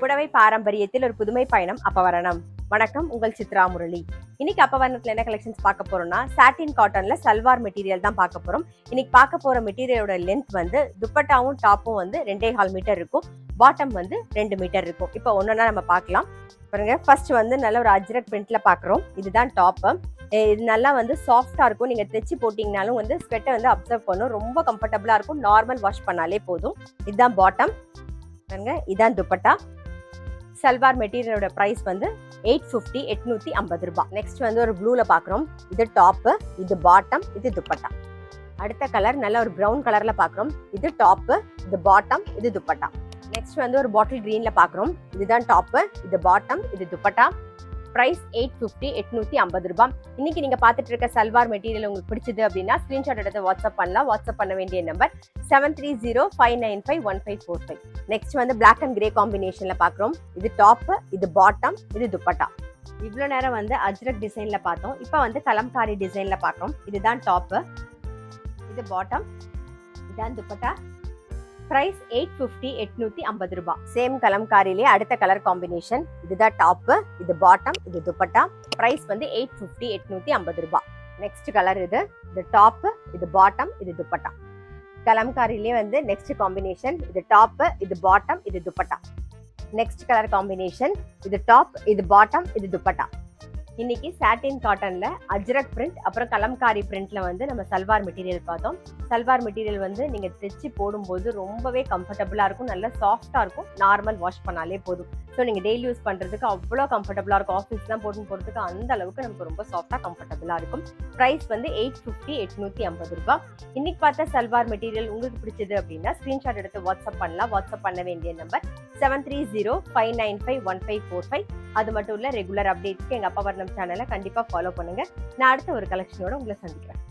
புடவை பாரம்பரியத்தில் ஒரு புதுமை பயணம் அப்பவரணம். வணக்கம், உங்கள் சித்ரா முரளி. இன்னைக்கு அப்பவரணத்துல என்ன கலெக்ஷன்ஸ் பார்க்க போறோம்னா, சாட்டின் காட்டன்ல சல்வார் மெட்டீரியல் தான் பார்க்க போறோம். இன்னைக்கு பார்க்க போற மெட்டீரியலோட லென்த் வந்து துப்பட்டாவும் டாப்பும் வந்து 2.25 மீட்டர் இருக்கும், பாட்டம் வந்து 2 மீட்டர் இருக்கும். இப்போ ஒன்னொன்னா நம்ம பார்க்கலாம். பாருங்க, ஃபர்ஸ்ட் வந்து நல்ல ஒரு அஜ்ரக் பிரிண்ட்ல பாக்குறோம். இதுதான் டாப். இது நல்லா வந்து சாஃப்டா இருக்கும். நீங்க தைச்சு போட்டீங்கனாலும் வந்து ஸ்வெட்டை வந்து அப்சர்வ் பண்ணும். ரொம்ப கம்ஃபர்டபுளா இருக்கும். நார்மல் வாஷ் பண்ணாலே போதும். இதுதான் பாட்டம். பாருங்க, இதான் துப்பட்டா. சல்வார் மெட்டீரியலோட பிரைஸ் வந்து 850 ரூபாய். நெக்ஸ்ட் வந்து ஒரு ப்ளூல பாக்குறோம். இது டாப், இது பாட்டம், இது துப்பட்டா. அடுத்த கலர் நல்ல ஒரு பிரவுன் கலர்ல பாக்குறோம். இது டாப், இது பாட்டம், இது துப்பட்டா. நெக்ஸ்ட் வந்து ஒரு பாட்டில் கிரீன்ல பாக்குறோம். இதுதான் டாப், இது பாட்டம், இது துப்பட்டா. பிரைஸ் 850 ரூபாய். இன்னைக்கு நீங்க பாத்துட்டு இருக்க சல்வார் மெட்டீரியல் உங்களுக்கு பிடிச்சது அப்படின்னா ஸ்கிரீன்ஷாட் எடுத்து வாட்ஸ்அப் பண்ணலாம். வாட்ஸ்அப் பண்ண வேண்டிய நம்பர் 7305951545. நெக்ஸ்ட் வந்து பிளாக் அண்ட் கிரே காம்பினேஷன்ல பாக்குறோம். இது டாப், இது பாட்டம், இது துப்பட்டா. இவ்வளவு நேரம் வந்து அஜ்ரக் டிசைன்ல பார்த்தோம். இப்போ வந்து கலம்காரி டிசைன்ல பாக்குறோம். இதுதான் டாப், இது பாட்டம், இதான் துப்பட்டா. பிரைஸ் 850 ரூபாய். சேம் கலம்காரிலே அடுத்த கலர் காம்பினேஷன். இதுதான் டாப், இது பாட்டம், இது துப்பட்டா. பிரைஸ் வந்து 850 ரூபாய். நெக்ஸ்ட் கலர் இது டாப், இது பாட்டம், இது துப்பட்டா. கலம்காரிலே வந்து நெக்ஸ்ட் காம்பினேஷன். இது டாப், இது பாட்டம், இது துப்பட்டா. Next colour combination. இது டாப், இது பாட்டம், இது துப்பட்டா. இன்னைக்கு சாட்டின் காட்டன்ல அஜ்ரக் பிரிண்ட் அப்புறம் கலம்காரி பிரிண்ட்ல வந்து நம்ம சல்வார் மெட்டீரியல் பார்த்தோம். சல்வார் மெட்டீரியல் வந்து நீங்க தைச்சு போடும்போது ரொம்பவே கம்ஃபர்டபுளா இருக்கும், நல்லா சாஃப்டா இருக்கும். நார்மல் வாஷ் பண்ணாலே போதும். ஸோ நீங்க டெய்லி யூஸ் பண்றதுக்கு அவ்வளோ கம்ஃபர்டபுளா இருக்கும். ஆஃபீஸ்லாம் போட்டு போறதுக்கு அந்த அளவுக்கு நமக்கு ரொம்ப சாஃப்டா கம்ஃபர்டபுளா இருக்கும். பிரைஸ் வந்து 850 ரூபாய். இன்னைக்கு பார்த்த சல்வார் மெட்டீரியல் உங்களுக்கு பிடிச்சது அப்படின்னா ஸ்கிரீன்ஷாட் எடுத்து வாட்ஸ்அப் பண்ணலாம். வாட்ஸ்அப் பண்ண வேண்டிய நம்பர் 7305951545. அது மட்டும் இல்ல, ரெகுலர் அப்டேட்ஸ்க்கு எங்க அப்பவரணம் சேனலை கண்டிப்பா ஃபாலோ பண்ணுங்க. நான் அடுத்த ஒரு கலெக்ஷனோட உங்களை சந்திக்கிறேன்.